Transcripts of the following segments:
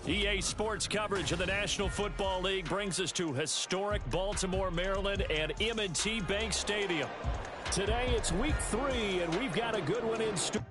EA Sports coverage of the National Football League brings us to historic Baltimore, Maryland, and M&T Bank Stadium. Today it's week 3, and we've got a good one in store.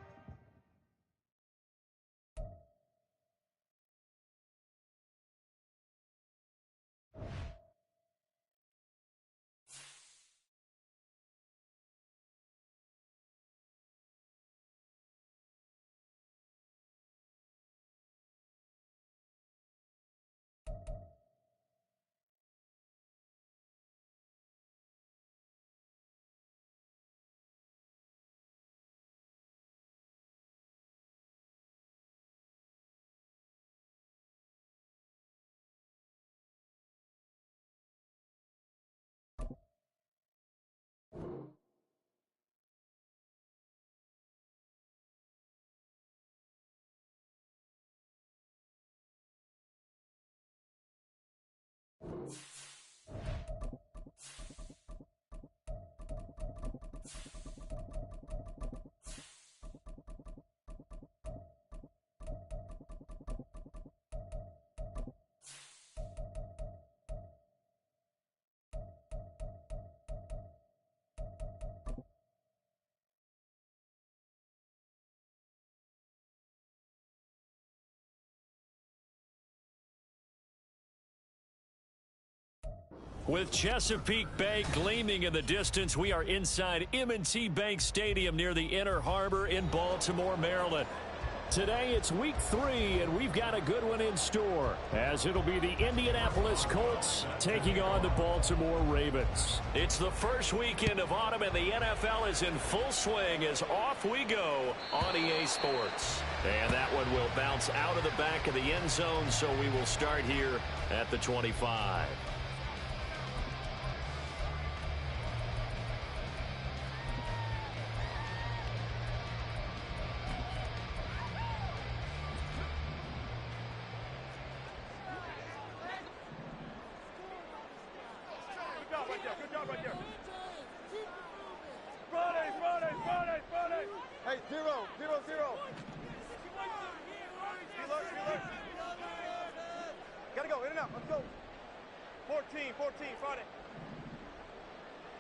With Chesapeake Bay gleaming in the distance, we are inside M&T Bank Stadium near the Inner Harbor in Baltimore, Maryland. Today it's week 3, and we've got a good one in store, as it'll be the Indianapolis Colts taking on the Baltimore Ravens. It's the first weekend of autumn, and the NFL is in full swing as off we go on EA Sports. And that one will bounce out of the back of the end zone, so we will start here at the 25. Hey, 0-0-0. Gotta go, in and out, let's go. 14, Friday.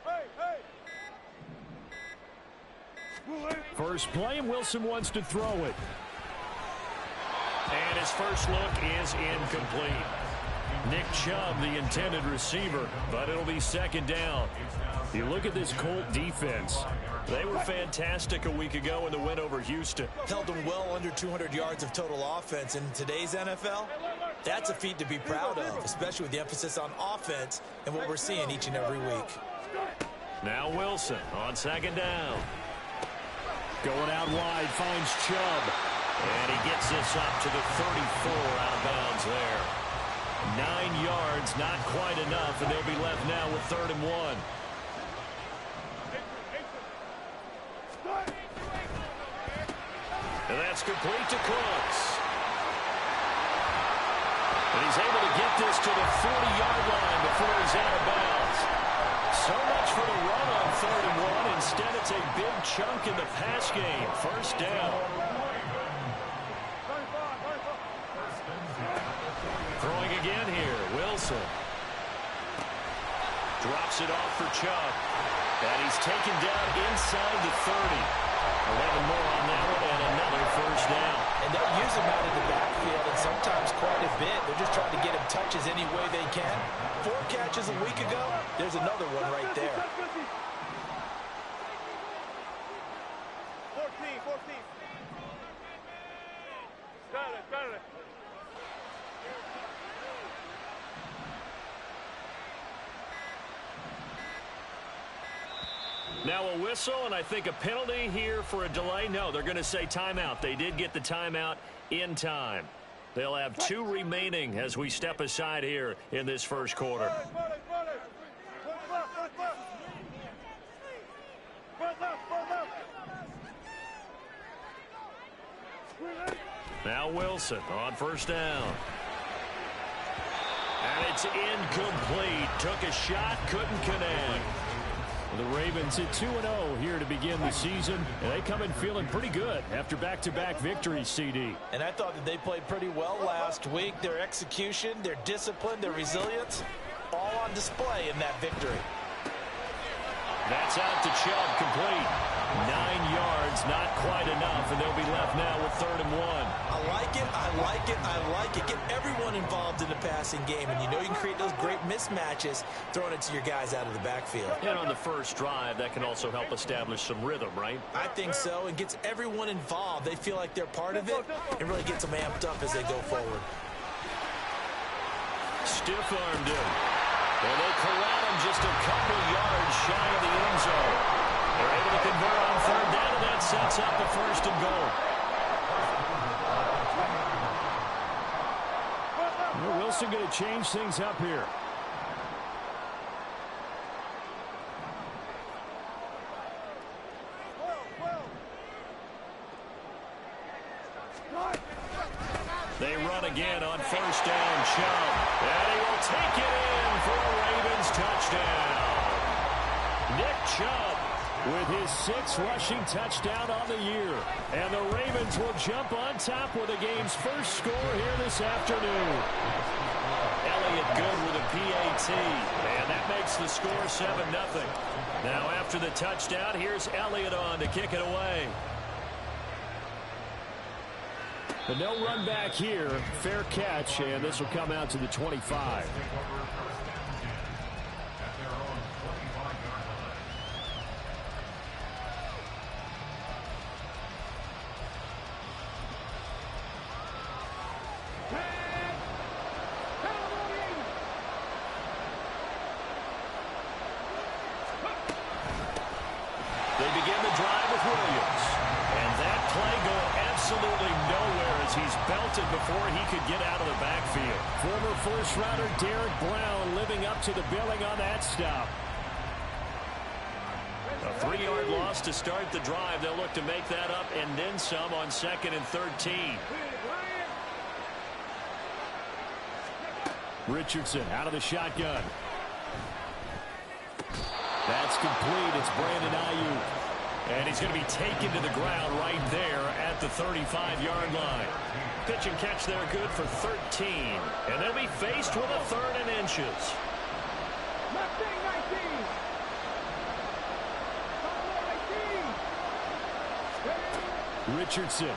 Hey. First play, Wilson wants to throw it. And his first look is incomplete. Nick Chubb, the intended receiver, but it'll be second down. You look at this Colt defense. They were fantastic a week ago in the win over Houston. Held them well under 200 yards of total offense. In today's NFL, that's a feat to be proud of, especially with the emphasis on offense and what we're seeing each and every week. Now Wilson on second down. Going out wide, finds Chubb. And he gets this up to the 34 out of bounds there. 9 yards, not quite enough, and they'll be left now with 3rd and 1. And that's complete to Cooks. And he's able to get this to the 40-yard line before he's out of bounds. So much for the run on 3rd and 1. Instead, it's a big chunk in the pass game. First down. Throwing again here, Wilson. Drops it off for Chubb. And he's taken down inside the 30. 11 more on that one, and another first down. And they'll use him out of the backfield, and sometimes quite a bit. They're just trying to get him touches any way they can. 4 catches a week ago, there's another one right there. 14. Got it. Now a whistle, and I think a penalty here for a delay. No, they're going to say timeout. They did get the timeout in time. They'll have 2 remaining as we step aside here in this first quarter. Now Wilson on first down. And it's incomplete. Took a shot, couldn't connect. The Ravens at 2-0 here to begin the season, and they come in feeling pretty good after back-to-back victories, CD. And I thought that they played pretty well last week. Their execution, their discipline, their resilience, all on display in that victory. That's out to Chubb, complete. 9 yards, not quite enough, and they'll be left now with 3rd and 1. I like it, I like it, I like it. Get everyone involved in the passing game, and you know you can create those great mismatches throwing it to your guys out of the backfield. And on the first drive, that can also help establish some rhythm, right? I think so, and gets everyone involved. They feel like they're part of it, and really gets them amped up as they go forward. Stiff-armed him. And they corral him just a couple yards shy of the end zone. They're able to convert on 3rd down, and that sets up the 1st and goal. Well, Wilson going to change things up here. They run again on 1st down. Chubb. And he will take it in for a Ravens touchdown. Nick Chubb with his 6th rushing touchdown on the year. And the Ravens will jump on top with the game's first score here this afternoon. Elliott good with a PAT. And that makes the score 7-0. Now after the touchdown, here's Elliott on to kick it away. But no run back here. Fair catch, and this will come out to the 25. They begin the drive with Williams. And that play going absolutely nowhere as he's belted before he could get out of the backfield. Former first-rounder Derek Brown living up to the billing on that stop. A 3-yard loss to start the drive. They'll look to make that up and then some on 2nd and 13. Richardson out of the shotgun. That's complete. It's Brandon Ayuk. And he's going to be taken to the ground right there at the 35-yard line. Pitch and catch there good for 13. And they'll be faced with a 3rd and inches. Richardson.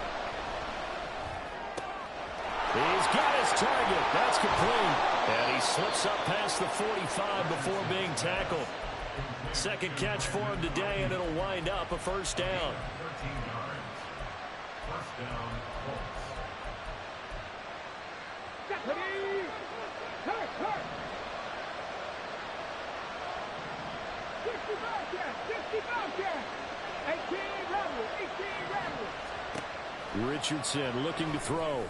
He's got his target. That's complete. And he slips up past the 45 before being tackled. 2nd catch for him today, and it'll wind up a 1st down. Richardson looking to throw.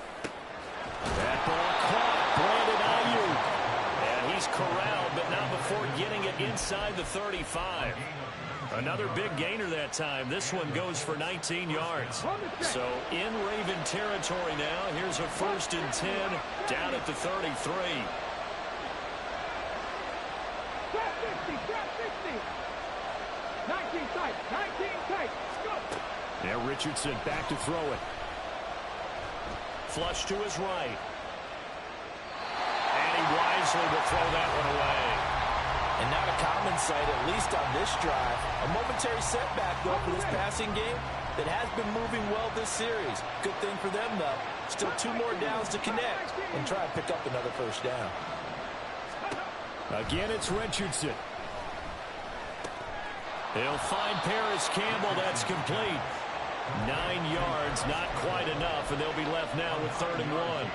That ball caught. Brandon Ayuk. And he's corralled, but not before getting it inside the 35. Another big gainer that time. This one goes for 19 yards. So in Raven territory now. Here's a 1st and 10 down at the 33. Now Richardson back to throw it. Flush to his right. And he wisely will throw that one away. And not a common sight, at least on this drive. A momentary setback, though, for this passing game that has been moving well this series. Good thing for them, though. Still 2 more downs to connect and try to pick up another 1st down. Again, it's Richardson. He'll find Paris Campbell. That's complete. 9 yards, not quite enough, and they'll be left now with 3rd and 1.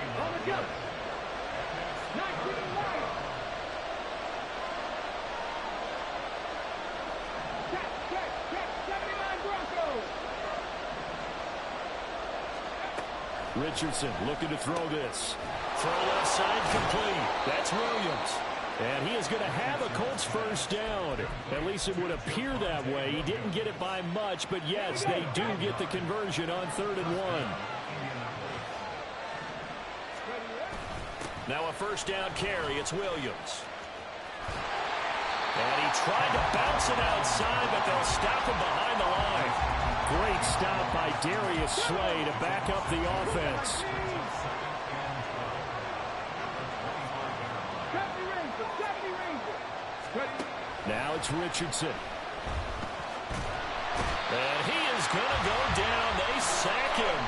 Richardson looking to throw this. Throw left side complete. That's Williams. And he is going to have a Colts 1st down. At least it would appear that way. He didn't get it by much, but yes, they do get the conversion on 3rd and 1. Now a 1st down carry. It's Williams. And he tried to bounce it outside, but they'll stop him behind the line. Great stop by Darius Slay to back up the offense. Now it's Richardson. And he is going to go down. They sack him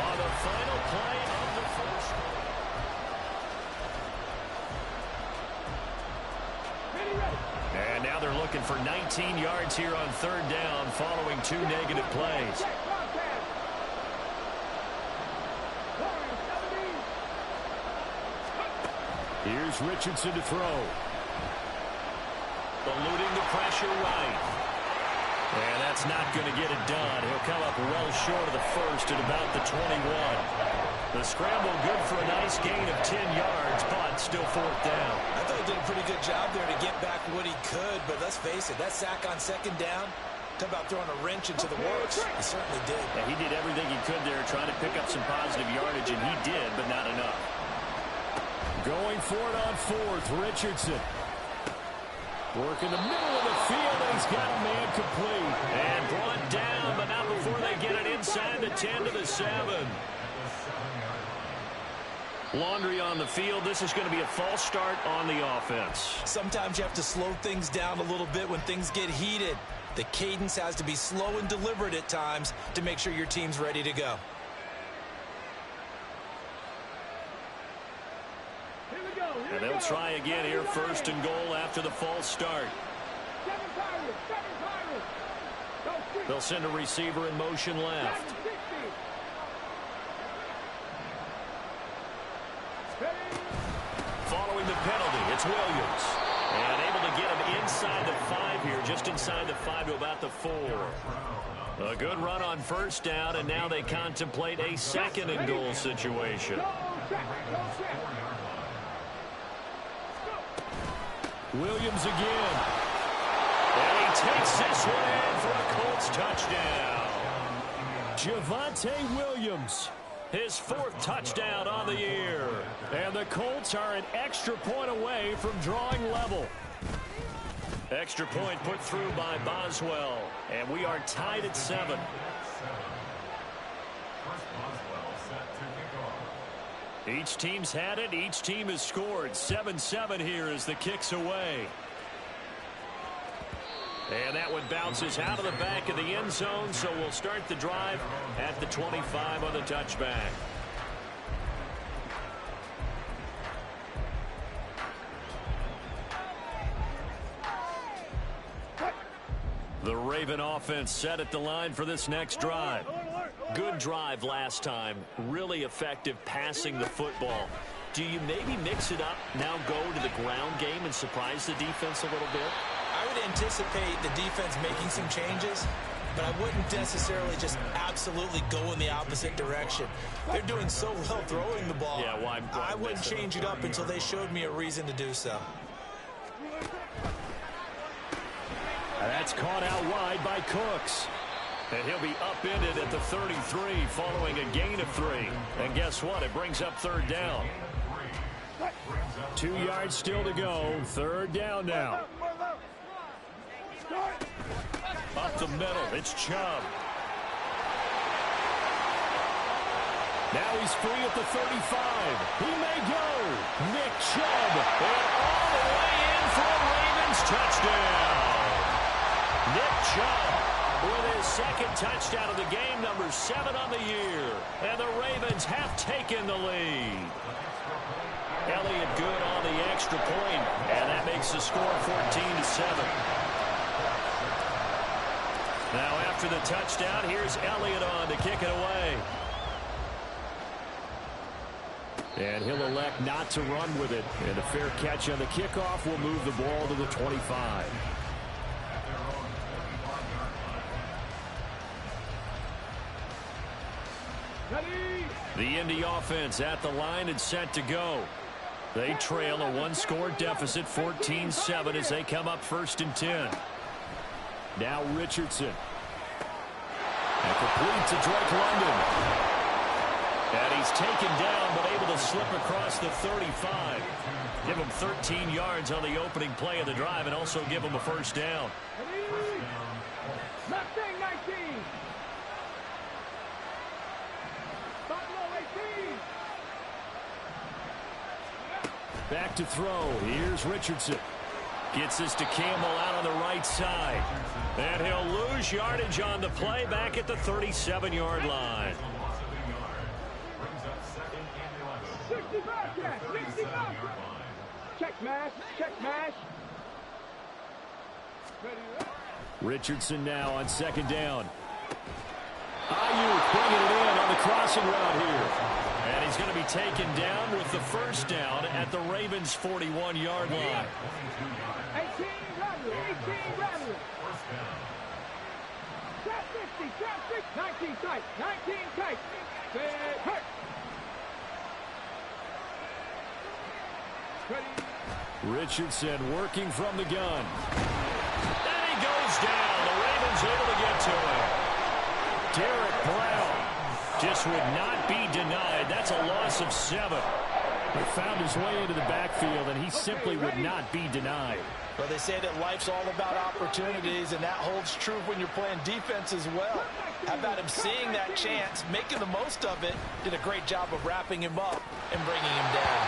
on the final play of the first. And now they're looking for 19 yards here on third down following 2 negative plays. Here's Richardson to throw. Eluding the pressure right. And that's not going to get it done. He'll come up well short of the first at about the 21. The scramble good for a nice gain of 10 yards, but still fourth down. I thought he did a pretty good job there to get back what he could, but let's face it, that sack on second down, talk about throwing a wrench into the works. He certainly did. Yeah, he did everything he could there, trying to pick up some positive yardage, and he did, but not enough. Going for it on fourth, Richardson. Working the middle of the field, and he's got a man complete. And brought down, but not before they get it inside the 10 to the 7. Laundry on the field. This is going to be a false start on the offense. Sometimes you have to slow things down a little bit when things get heated. The cadence has to be slow and deliberate at times to make sure your team's ready to go. And they'll try again here, first and goal after the false start. They'll send a receiver in motion left. Following the penalty, it's Williams. And able to get him inside the 5 here, just inside the 5 to about the 4. A good run on first down, and now they contemplate a second and goal situation. Williams again. And he takes this one in for a Colts touchdown. Javonte Williams, his 4th touchdown on the year. And the Colts are an extra point away from drawing level. Extra point put through by Boswell. And we are tied at 7. Each team's had it. Each team has scored. 7-7 here as the kick's away. And that one bounces out of the back of the end zone, so we'll start the drive at the 25 on the touchback. The Raven offense set at the line for this next drive. Good drive last time. Really effective passing the football. Do you maybe mix it up, now go to the ground game and surprise the defense a little bit? I would anticipate the defense making some changes, but I wouldn't necessarily just absolutely go in the opposite direction. They're doing so well throwing the ball. Yeah, why I wouldn't change it up until they showed me a reason to do so. That's caught out wide by Cooks. And he'll be upended at the 33 following a gain of 3. And guess what? It brings up third down. 2 yards still to go. Third down now. Up the middle. It's Chubb. Now he's free at the 35. He may go. Nick Chubb. And all the way in for a Ravens touchdown. Nick Chubb with his 2nd touchdown of the game, number 7 on the year. And the Ravens have taken the lead. Elliott good on the extra point, and that makes the score 14-7. Now after the touchdown, here's Elliott on to kick it away. And he'll elect not to run with it. And a fair catch on the kickoff will move the ball to the 25. The Indy offense at the line and set to go. They trail a 1-score deficit, 14-7, as they come up 1st and 10. Now Richardson. And complete to Drake London. And he's taken down, but able to slip across the 35. Give him 13 yards on the opening play of the drive and also give him a first down. Mustang 19. Buffalo 18. Back to throw. Here's Richardson. Gets this to Campbell out on the right side. And he'll lose yardage on the play back at the 37-yard line. 65, Jack. 65. Check mash. Check mash. Richardson now on second down. Ayuk bringing it in on the crossing route here. And he's going to be taken down with the first down at the Ravens' 41-yard line. 18 Rattler. 18 Rattler. Trap 50. Trap 50. 19 tight. 19 tight. Big hurt. Richardson working from the gun. And he goes down. The Ravens able to get to him. Derek Brown just would not be denied. That's a loss of 7. He found his way into the backfield, and he simply would not be denied. Well, they say that life's all about opportunities, and that holds true when you're playing defense as well. How about him seeing that chance, making the most of it, did a great job of wrapping him up and bringing him down.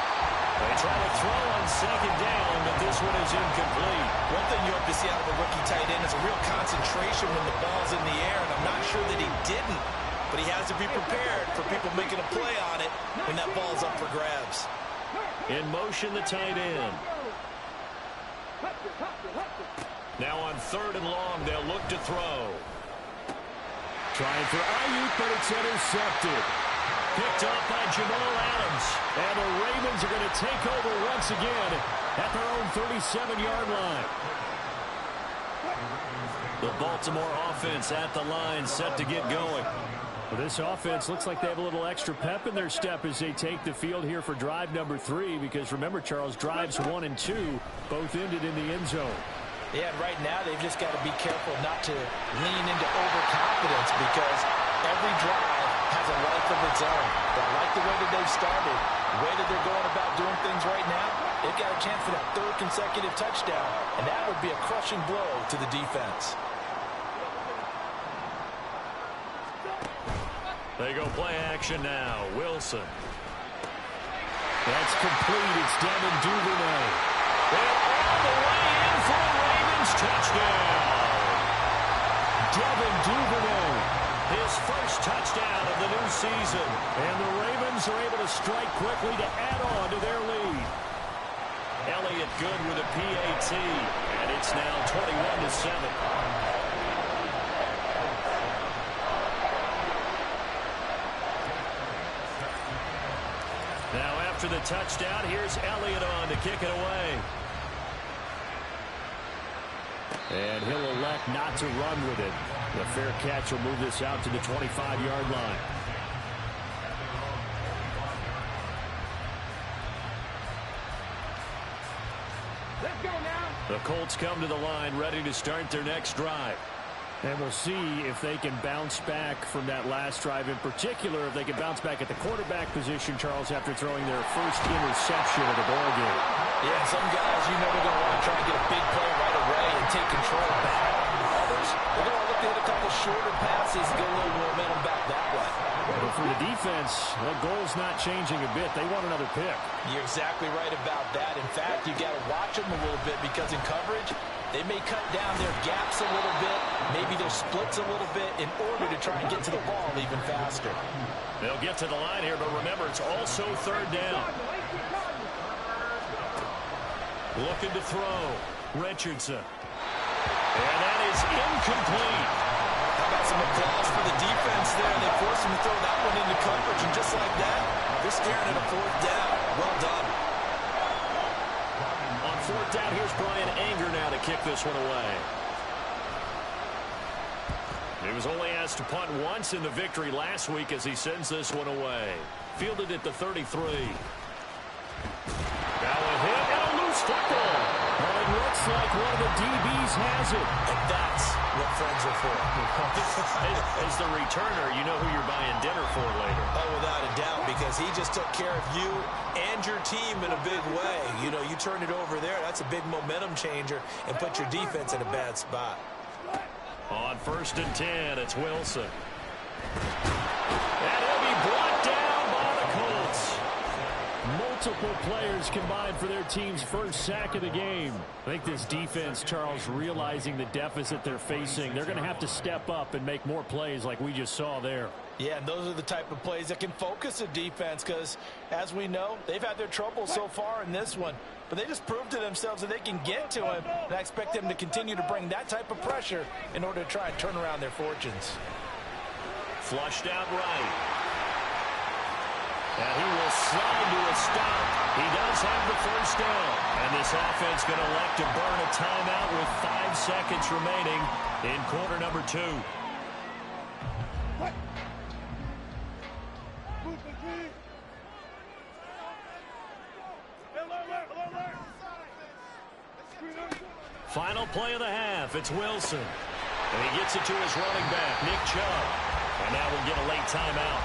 They try to throw on second down, but this one is incomplete. One thing you hope to see out of a rookie tight end is a real concentration when the ball's in the air, and I'm not sure that he didn't. But he has to be prepared for people making a play on it when that ball's up for grabs. In motion, the tight end. Now on third and long, they'll look to throw. Trying for Ayuk, but it's intercepted. Picked up by Jamal Adams. And the Ravens are going to take over once again at their own 37-yard line. The Baltimore offense at the line, set to get going. Well, this offense looks like they have a little extra pep in their step as they take the field here for drive number 3, because remember, Charles, drives 1 and 2 both ended in the end zone. Yeah, right now they've just got to be careful not to lean into overconfidence, because every drive has a life of its own. But I like the way that they've started, the way that they're going about doing things right now. They've got a chance for that 3rd consecutive touchdown, and that would be a crushing blow to the defense. They go play action now. Wilson. That's complete. It's Devin Duvernay. And all the way in for the Ravens touchdown. Devin Duvernay, his first touchdown of the new season. And the Ravens are able to strike quickly to add on to their lead. Elliott good with a PAT. And it's now 21-7. Now after the touchdown, here's Elliott on to kick it away. And he'll elect not to run with it. The fair catch will move this out to the 25-yard line. Let's go now. The Colts come to the line, ready to start their next drive. And we'll see if they can bounce back from that last drive. In particular, if they can bounce back at the quarterback position, Charles, after throwing their first interception of the ballgame. Yeah, some guys, you know, they're going to want to try and get a big play right away and take control back. Others, they're going to look to hit a couple shorter passes and get a little momentum back that way. But for the defense, the goal's not changing a bit. They want another pick. You're exactly right about that. In fact, you've got to watch them a little bit, because in coverage, they may cut down their gaps a little bit, maybe their splits a little bit, in order to try and get to the ball even faster. They'll get to the line here, but remember, it's also third down. Looking to throw. Richardson. And that is incomplete. How about some applause for the defense there? They forced him to throw that one into coverage, and just like that, they're staring at a 4th down. Well done. On 4th down, here's Brian Anger now to kick this one away. He was only asked to punt once in the victory last week as he sends this one away. Fielded at the 33. Now a hit and a loose football. Well, it looks like one of the DBs has it. And that's what friends are for. As the returner, you know who you're buying dinner for later. Oh, without a doubt. he just took care of you and your team in a big way. You know, you turn it over there, that's a big momentum changer and put your defense in a bad spot. On 1st and 10, it's Wilson. And he'll be brought down by the Colts. Multiple players combined for their team's first sack of the game. I think this defense, Charles, realizing the deficit they're facing, they're going to have to step up and make more plays like we just saw there. Yeah, and those are the type of plays that can focus a defense because, as we know, they've had their trouble so far in this one. But they just proved to themselves that they can get to him, and I expect them to continue to bring that type of pressure in order to try and turn around their fortunes. Flushed out right. And he will slide to a stop. He does have the first down. And this offense going to elect to burn a timeout with 5 seconds remaining in quarter number 2. Final play of the half. It's Wilson. And he gets it to his running back, Nick Chubb. And now we'll get a late timeout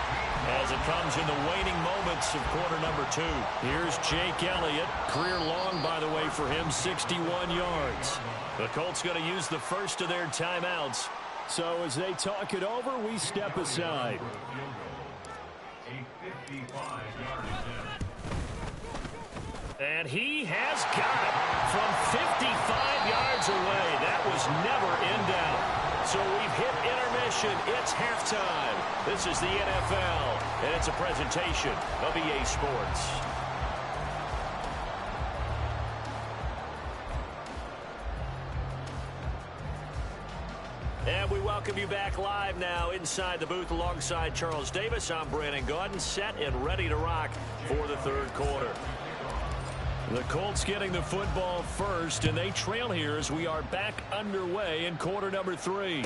as it comes in the waning moments of quarter number 2. Here's Jake Elliott. Career long, by the way, for him, 61 yards. The Colts going to use the first of their timeouts. So as they talk it over, we step aside. And he has got it from 55 yards away. That was never in doubt. So we've hit intermission. It's halftime. This is the NFL, and it's a presentation of EA Sports. And we welcome you back live now inside the booth alongside Charles Davis. I'm Brandon Gaudin, set and ready to rock for the third quarter. The Colts getting the football first, and they trail here as we are back underway in quarter number 3.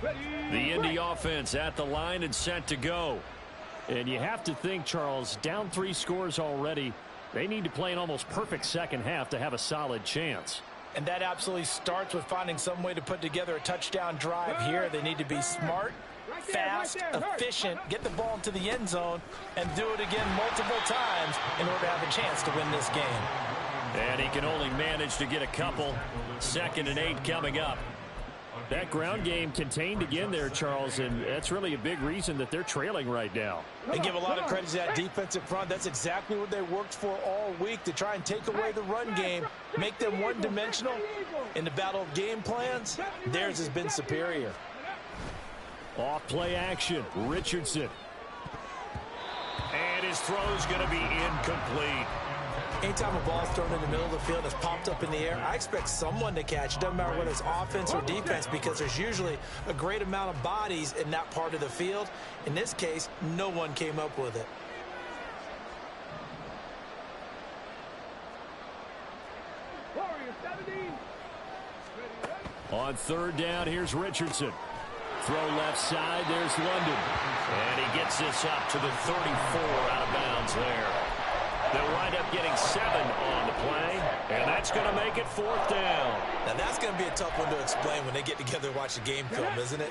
The Indy offense at the line and set to go. And you have to think, Charles, down 3 scores already. They need to play an almost perfect second half to have a solid chance. And that absolutely starts with finding some way to put together a touchdown drive here. They need to be smart, fast, efficient, get the ball into the end zone, and do it again multiple times in order to have a chance to win this game. And he can only manage to get a couple. 2nd and 8 coming up. That ground game contained again there, Charles, and that's really a big reason that they're trailing right now. They give a lot of credit to that defensive front. That's exactly what they worked for all week, to try and take away the run game, make them one-dimensional. In the battle of game plans, theirs has been superior. Off play action, Richardson. And his throw is going to be incomplete. Anytime a ball's thrown in the middle of the field and it's popped up in the air, I expect someone to catch. It doesn't matter whether it's offense or defense, because there's usually a great amount of bodies in that part of the field. In this case, no one came up with it. On 3rd down, here's Richardson. Throw left side, there's London. And he gets this up to the 34 out of bounds there. They'll wind up getting 7 on the play, and that's going to make it 4th down. Now, that's going to be a tough one to explain when they get together and watch the game film, isn't it?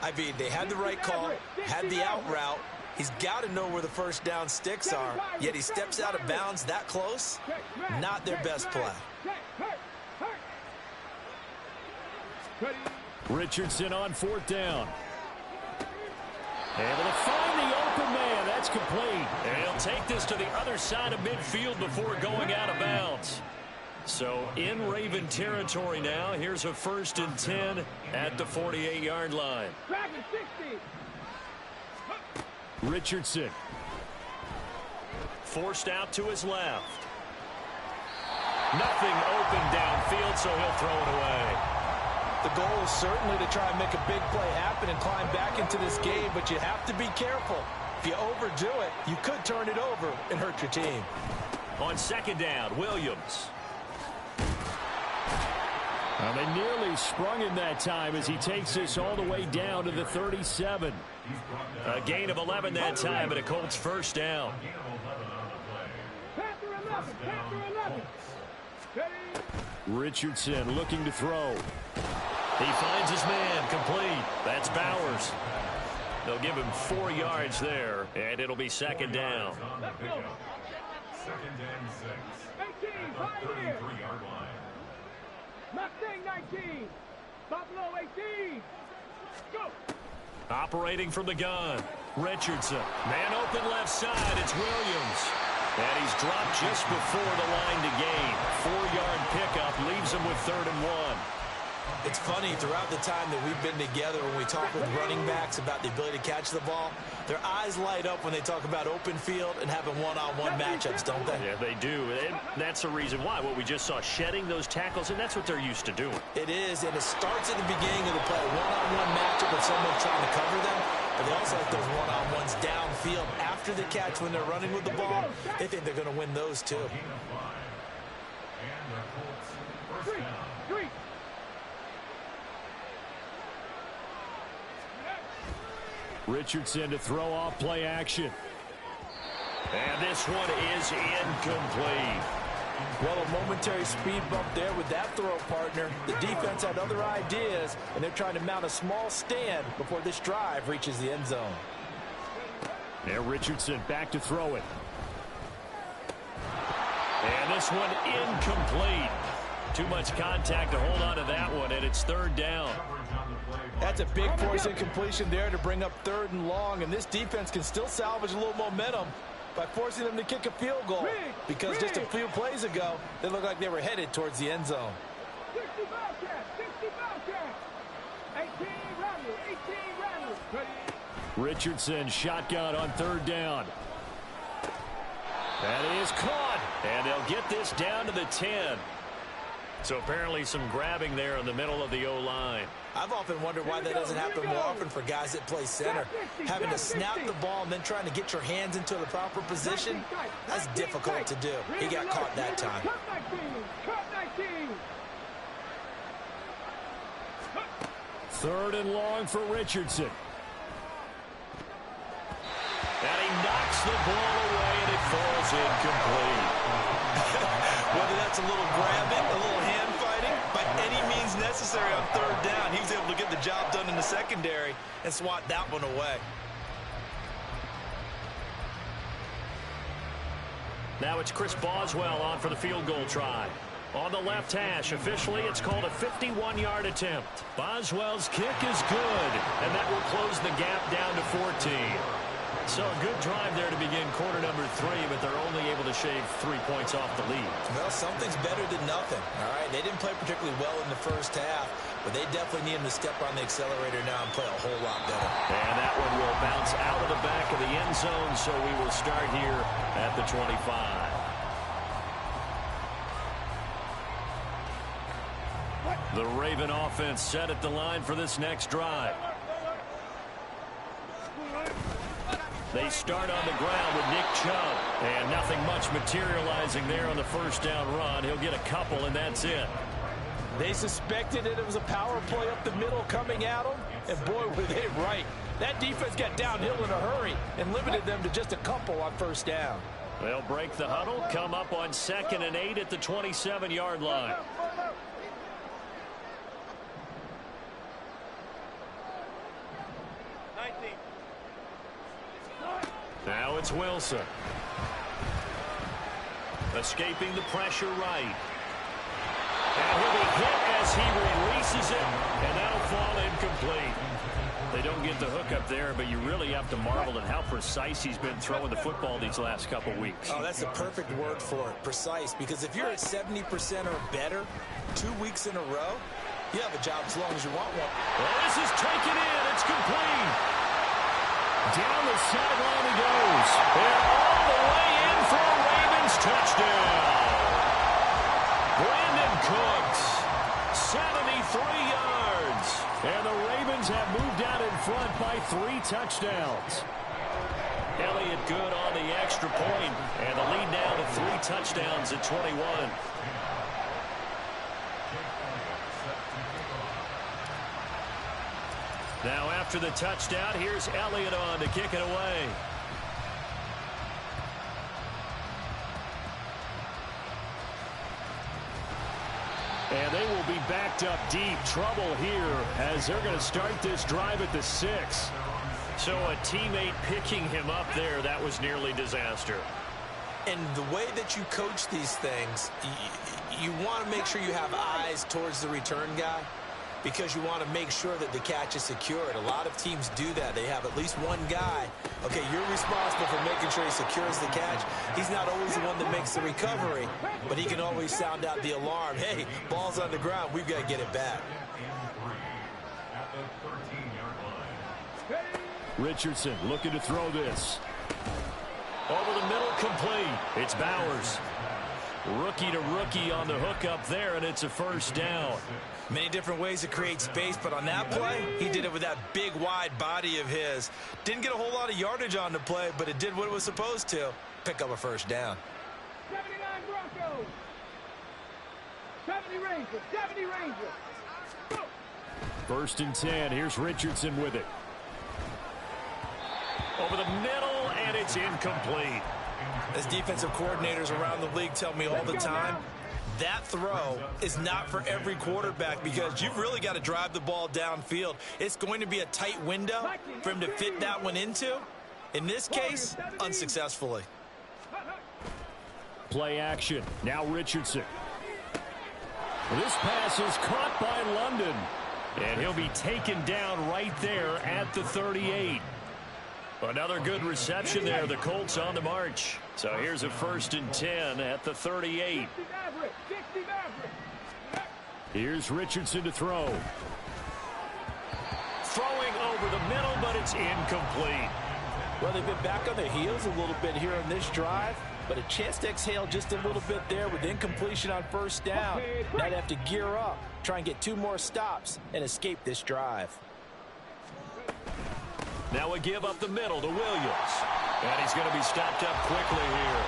I mean, they had the right call, had the out route. He's got to know where the first down sticks are, yet he steps out of bounds that close. Not their best play. Richardson on 4th down. Able to find the open man. That's complete. And he'll take this to the other side of midfield before going out of bounds. So in Raven territory now. Here's a 1st and 10 at the 48-yard line. Richardson. Forced out to his left. Nothing open downfield, so he'll throw it away. The goal is certainly to try and make a big play happen and climb back into this game, but you have to be careful. If you overdo it, you could turn it over and hurt your team. On 2nd down, Williams. Well, they nearly sprung him that time as he takes this all the way down to the 37. A gain of 11 that time, and a Colts 1st down. Richardson looking to throw. He finds his man, complete. That's Bowers. They'll give him 4 yards there, and it'll be second down. Second and 6. 18, 33-yard line. Mustang 19. Buffalo 18. Go. Operating from the gun. Richardson. Man open left side. It's Williams. And he's dropped just before the line to gain. 4-yard pickup leaves him with 3rd and 1. It's funny, throughout the time that we've been together, when we talk with running backs about the ability to catch the ball, their eyes light up when they talk about open field and having one-on-one matchups, don't they? Yeah, they do. And that's the reason why. What we just saw, shedding those tackles, and that's what they're used to doing. It is, and it starts at the beginning of the play. One-on-one matchup with someone trying to cover them, but they also have those one-on-ones downfield after the catch when they're running with the ball. They think they're going to win those, too. Richardson to throw off play action. And this one is incomplete. Well, a momentary speed bump there with that throw, partner. The defense had other ideas, and they're trying to mount a small stand before this drive reaches the end zone. And Richardson back to throw it. And this one incomplete. Too much contact to hold on to that one, and it's 3rd down. That's a big force incompletion there to bring up 3rd and long, and this defense can still salvage a little momentum by forcing them to kick a field goal, because just a few plays ago, they looked like they were headed towards the end zone. 60 Bobcats, 60 Bobcats. 18 Rattlers, 18 Rattlers. Richardson shotgun on 3rd down. That is caught, and they'll get this down to the 10. So apparently some grabbing there in the middle of the O-line. I've often wondered why that doesn't happen more often for guys that play center. Having to snap the ball and then trying to get your hands into the proper position, that's difficult to do. He got caught that time. Cut 19. 3rd and long for Richardson. And he knocks the ball away, and it falls incomplete. Whether that's a little grabbing, a little hand fighting, by any means necessary on 3rd down, he was able to get the job done in the secondary and swat that one away. Now it's Chris Boswell on for the field goal try. On the left hash, officially it's called a 51-yard attempt. Boswell's kick is good, and that will close the gap down to 14. So a good drive there to begin quarter number 3, but they're only able to shave 3 points off the lead. Well, something's better than nothing, all right? They didn't play particularly well in the first half, but they definitely need him to step on the accelerator now and play a whole lot better. And that one will bounce out of the back of the end zone, so we will start here at the 25. The Raven offense set at the line for this next drive. They start on the ground with Nick Chubb. And nothing much materializing there on the first down run. He'll get a couple, and that's it. They suspected that it was a power play up the middle coming at them, and boy, were they right. That defense got downhill in a hurry and limited them to just a couple on first down. They'll break the huddle, come up on 2nd and 8 at the 27-yard line. Now it's Wilson. Escaping the pressure right. And he'll be hit as he releases it, and that'll fall incomplete. They don't get the hook up there, but you really have to marvel at how precise he's been throwing the football these last couple weeks. Oh, that's the perfect word for it, precise, because if you're at 70% or better 2 weeks in a row, you have a job as long as you want one. Well, this is taken in. It's complete. Down the sideline he goes. And all the way in for a Ravens touchdown. Brandon Cooks, 73 yards. And the Ravens have moved out in front by 3 touchdowns. Elliott good on the extra point, and the lead now to 3 touchdowns at 21. Now after the touchdown, here's Elliott on to kick it away. And they will be backed up deep. Trouble here as they're going to start this drive at the 6. So a teammate picking him up there, that was nearly disaster. And the way that you coach these things, you want to make sure you have eyes towards the return guy because you want to make sure that the catch is secured. A lot of teams do that. They have at least one guy. Okay, you're responsible for making sure he secures the catch. He's not always the one that makes the recovery, but he can always sound out the alarm. Hey, ball's on the ground. We've got to get it back. Richardson looking to throw this. Over the middle, complete. It's Bowers. Rookie to rookie on the hook up there, and it's a first down. Many different ways to create space, but on that play, he did it with that big, wide body of his. Didn't get a whole lot of yardage on the play, but it did what it was supposed to. Pick up a first down. 79 Broncos. 70 Rangers. 70 Rangers. Go. First and 10. Here's Richardson with it. Over the middle, and it's incomplete. As defensive coordinators around the league tell me all the time, that throw is not for every quarterback because you've really got to drive the ball downfield. It's going to be a tight window for him to fit that one into. In this case, unsuccessfully. Play action. Now Richardson. This pass is caught by London. And he'll be taken down right there at the 38. Another good reception there. The Colts on the march. So here's a first and 10 at the 38. Here's Richardson to throw. Throwing over the middle, but it's incomplete. Well, they've been back on their heels a little bit here on this drive, but a chance to exhale just a little bit there with incompletion on first down. Now they have to gear up, try and get 2 more stops, and escape this drive. Now a give up the middle to Williams. And he's going to be stopped up quickly here.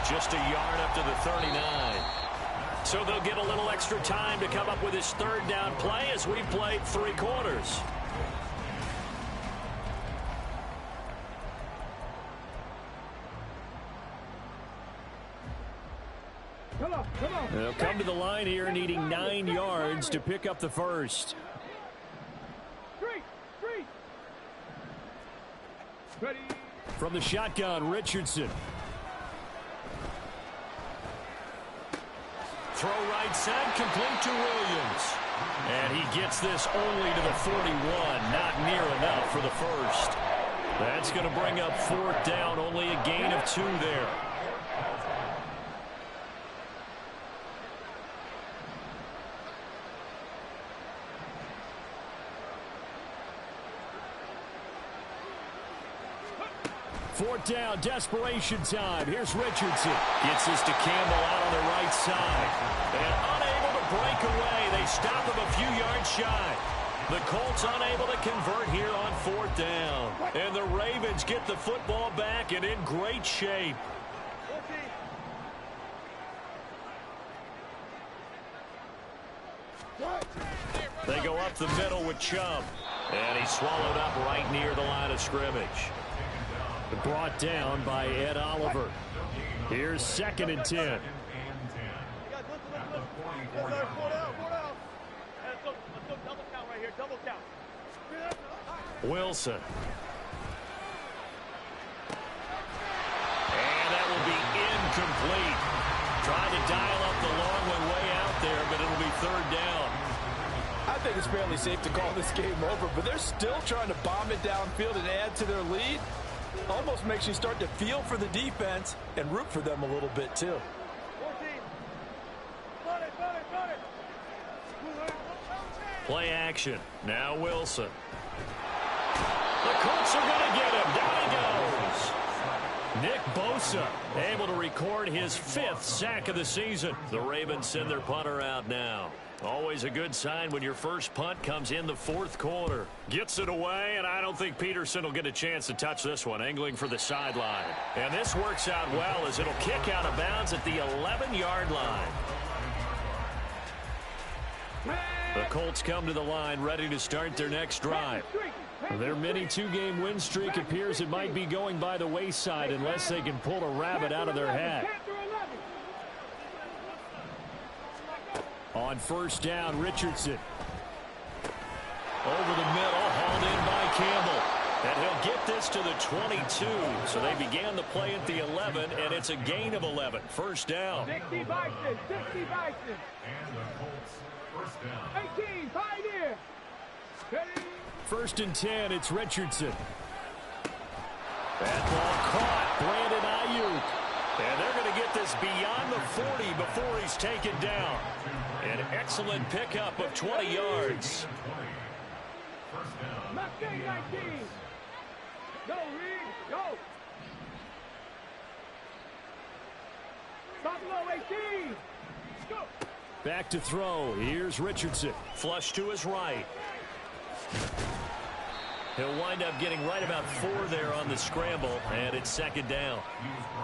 Just a yard up to the 39. So they'll get a little extra time to come up with his third down play as we've played 3 quarters. Come on. They'll come to the line here needing 9 yards to pick up the first. Street. Ready. From the shotgun, Richardson. Throw right side, complete to Williams. And he gets this only to the 41, not near enough for the first. That's going to bring up 4th down, only a gain of 2 there. Fourth down, desperation time. Here's Richardson. Gets this to Campbell out on the right side. And unable to break away. They stop him a few yards shy. The Colts unable to convert here on 4th down. And the Ravens get the football back and in great shape. They go up the middle with Chubb. And he's swallowed up right near the line of scrimmage. Brought down by Ed Oliver. Here's 2nd and 10. Wilson. And that will be incomplete. Trying to dial up the long one way out there, but it'll be 3rd down. I think it's fairly safe to call this game over, but they're still trying to bomb it downfield and add to their lead. Almost makes you start to feel for the defense and root for them a little bit, too. Play action. Now Wilson. The Colts are going to get him. Down he goes. Nick Bosa able to record his 5th sack of the season. The Ravens send their punter out now. Always a good sign when your first punt comes in the 4th quarter. Gets it away, and I don't think Peterson will get a chance to touch this one, angling for the sideline. And this works out well as it'll kick out of bounds at the 11-yard line. The Colts come to the line ready to start their next drive. Their mini 2-game win streak appears it might be going by the wayside unless they can pull a rabbit out of their hat. On first down, Richardson. Over the middle, hauled in by Campbell. And he'll get this to the 22. So they began the play at the 11, and it's a gain of 11. First down. 60 Bison, 60 Bison. And the Colts, first down. 18, Pioneer. Ready? First and 10, it's Richardson. That ball caught, Brandon Ayuk. And they're going to get this beyond the 40 before he's taken down. An excellent pickup of 20 yards. Mustang 19. Go, Reed, go. Buffalo 18. Go. Back to throw. Here's Richardson. Flush to his right. He'll wind up getting right about 4 there on the scramble, and it's second down.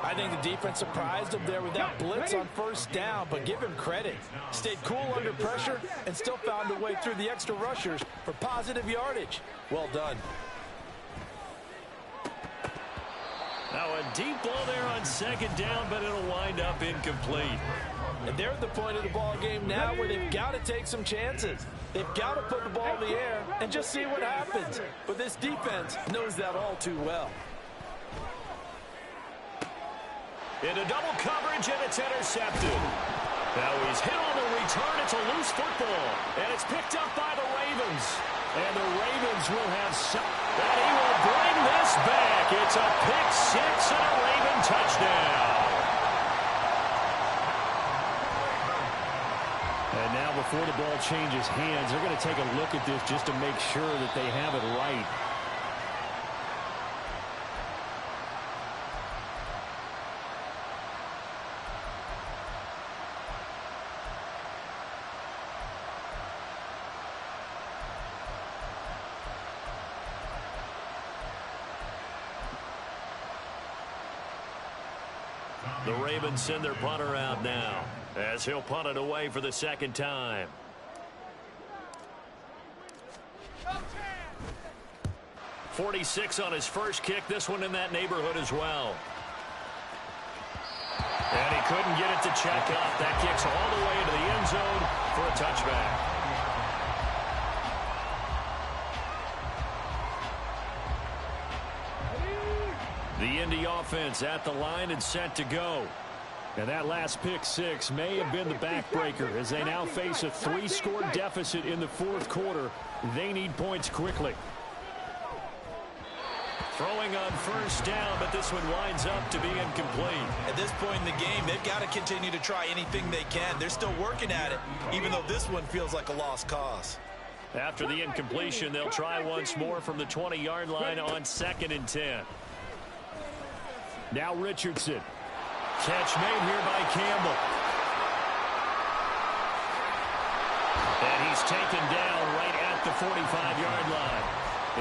I think the defense surprised him there with that blitz on first down, but give him credit. Stayed cool under pressure and still found a way through the extra rushers for positive yardage. Well done. Now a deep ball there on second down, but it'll wind up incomplete. And they're at the point of the ball game now where they've got to take some chances. They've got to put the ball in the air and just see what happens. But this defense knows that all too well. Into double coverage, and it's intercepted. Now he's hit on the return. It's a loose football, and it's picked up by the Ravens. And the Ravens will have some. And he will bring this back. It's a pick six and a Raven touchdown. And now before the ball changes hands, they're going to take a look at this just to make sure that they have it right. The Ravens send their punter out now as he'll punt it away for the second time. .46 on his first kick. This one in that neighborhood as well. And he couldn't get it to check up. That kicks all the way into the end zone for a touchback. The Indy offense at the line and set to go. And that last pick six may have been the backbreaker as they now face a 3-score deficit in the fourth quarter. They need points quickly. Throwing on first down, but this one winds up to be incomplete. At this point in the game, they've got to continue to try anything they can. They're still working at it, even though this one feels like a lost cause. After the incompletion, they'll try once more from the 20-yard line on 2nd and 10. Now Richardson. Catch made here by Campbell. And he's taken down right at the 45-yard line.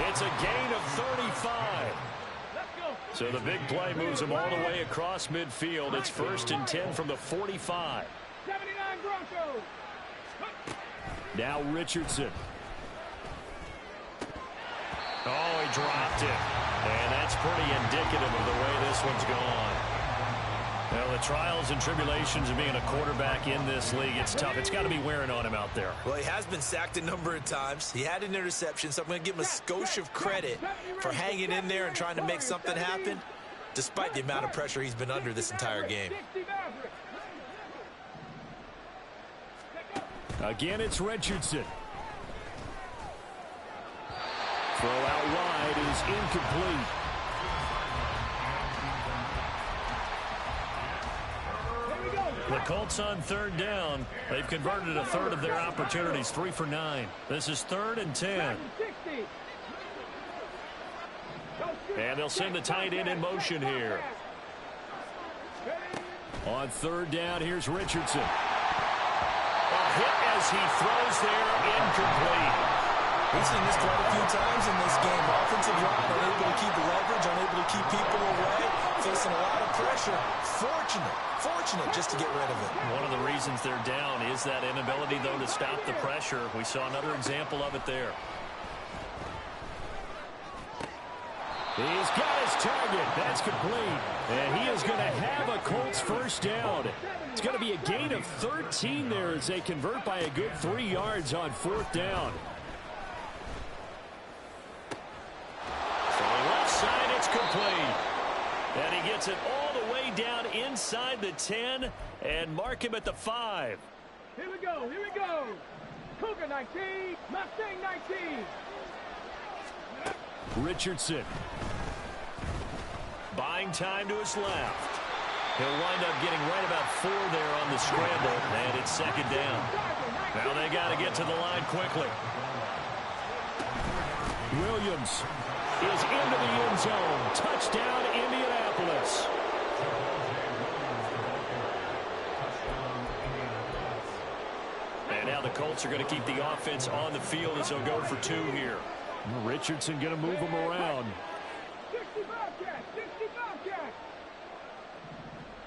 It's a gain of 35. So the big play moves him all the way across midfield. It's 1st and 10 from the 45. 79 Broncos. Now Richardson. Oh, he dropped it. And that's pretty indicative of the way this one's gone. Well, the trials and tribulations of being a quarterback in this league, it's tough. It's got to be wearing on him out there. Well, he has been sacked a number of times. He had an interception, so I'm going to give him a skosh of credit for hanging in there and trying to make something happen, despite the amount of pressure he's been under this entire game. Again, it's Richardson. Throw out wide is incomplete. The Colts on 3rd down. They've converted a third of their opportunities, 3 for 9. This is 3rd and 10. And they'll send the tight end in motion here. On 3rd down, here's Richardson. A hit as he throws there, incomplete. We've seen this quite a few times in this game. Offensive line unable to keep leverage, unable to keep people away, facing a lot of pressure. Fortunate just to get rid of it. One of the reasons they're down is that inability, though, to stop the pressure. We saw another example of it there. He's got his target. That's complete. And he is going to have a Colts first down. It's going to be a gain of 13 there as they convert by a good 3 yards on 4th down. From the left side, it's complete. And he gets it all the way down inside the 10 and mark him at the 5. Here we go, here we go. Cougar 19, Mustang 19. Richardson. Buying time to his left. He'll wind up getting right about 4 there on the scramble, and it's 2nd down. Now they got to get to the line quickly. Williams is into the end zone. Touchdown, Indianapolis. And now the Colts are going to keep the offense on the field as they'll go for 2 here. Richardson going to move them around. 65 catch, 65 catch.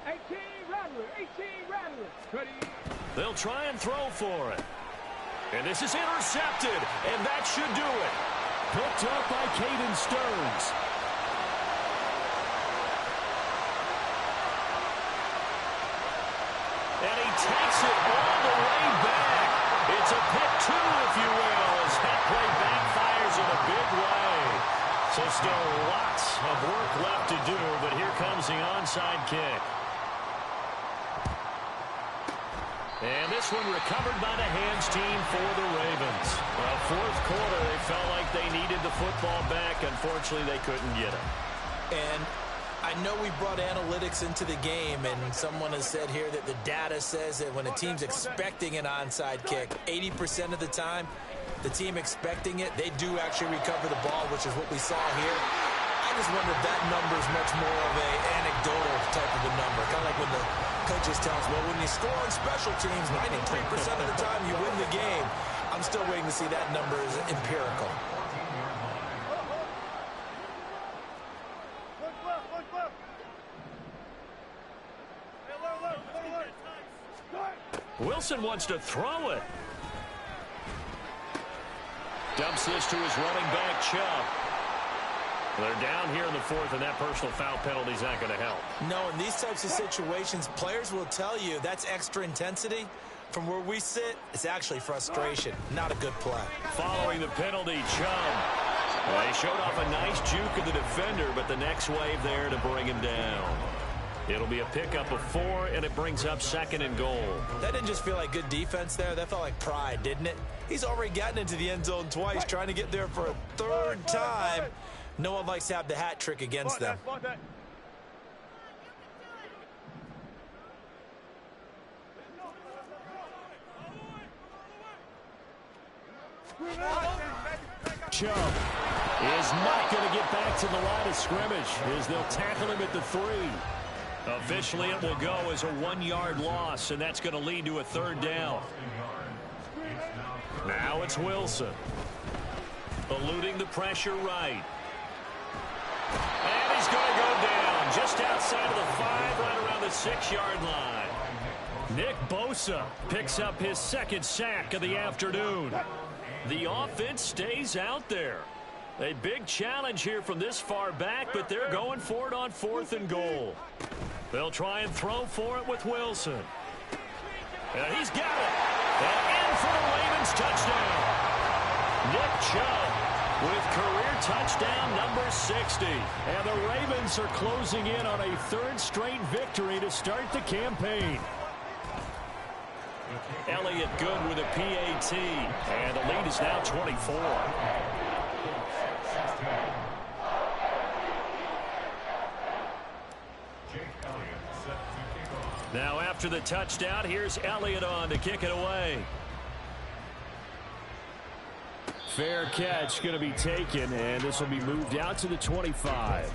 18 Rattler, 18 Rattler. Ready. They'll try and throw for it. And this is intercepted, and that should do it. Picked up by Caden Stearns. And he takes it all the way back. It's a pick 2, if you will, as that play backfires in a big way. So still lots of work left to do, but here comes the onside kick. And this one recovered by the hands team for the Ravens. Well, 4th quarter, they felt like they needed the football back. Unfortunately, they couldn't get it. And I know we brought analytics into the game, and someone has said here that the data says that when a team's expecting an onside kick, 80% of the time, the team expecting it, they do actually recover the ball, which is what we saw here. I just wonder if that number is much more of an anecdotal type of a number. Kind of like when the coaches tell us, well, when you score on special teams, 93% of the time you win the game. I'm still waiting to see that number is empirical. Wilson wants to throw it. Dumps this to his running back, Chubb. They're down here in the 4th, and that personal foul penalty is not going to help. No, in these types of situations, players will tell you that's extra intensity. From where we sit, it's actually frustration. Not a good play. Following the penalty, Chubb. Well, he showed off a nice juke of the defender, but the next wave there to bring him down. It'll be a pickup of 4, and it brings up 2nd and goal. That didn't just feel like good defense there. That felt like pride, didn't it? He's already gotten into the end zone twice, trying to get there for a 3rd time. No one likes to have the hat trick against them. Chubb is not going to get back to the line of scrimmage as they'll tackle him at the 3. Officially, it will go as a 1-yard loss, and that's going to lead to a 3rd down. Now it's Wilson. Eluding the pressure right. And he's going to go down just outside of the 5, right around the 6-yard line. Nick Bosa picks up his 2nd sack of the afternoon. The offense stays out there. A big challenge here from this far back, but they're going for it on 4th and goal. They'll try and throw for it with Wilson. And he's got it. And in for the Ravens touchdown. Nick Chubb with career touchdown number 60. And the Ravens are closing in on a 3rd straight victory to start the campaign. Elliott good with a PAT. And the lead is now 24. Now after the touchdown, here's Elliott on to kick it away. Fair catch going to be taken, and this will be moved out to the 25.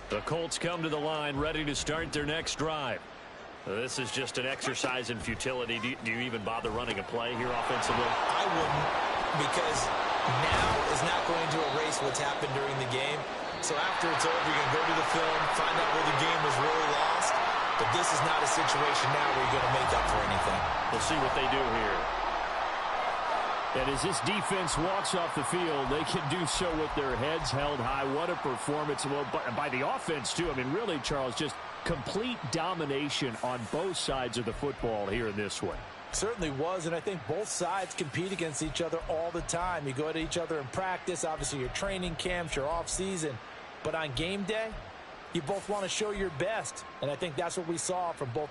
The Colts come to the line ready to start their next drive. This is just an exercise in futility. Do you even bother running a play here offensively? I wouldn't, because now is not going to erase what's happened during the game. So after it's over, you're going to go to the film, find out where the game was really lost. But this is not a situation now where you're going to make up for anything. We'll see what they do here. And as this defense walks off the field, they can do so with their heads held high. What a performance. Well, by the offense, too. I mean, really, Charles, just complete domination on both sides of the football here in this one. Certainly was, and I think both sides compete against each other all the time. You go at each other in practice, obviously your training camps, your off-season. But on game day, you both want to show your best, and I think that's what we saw from both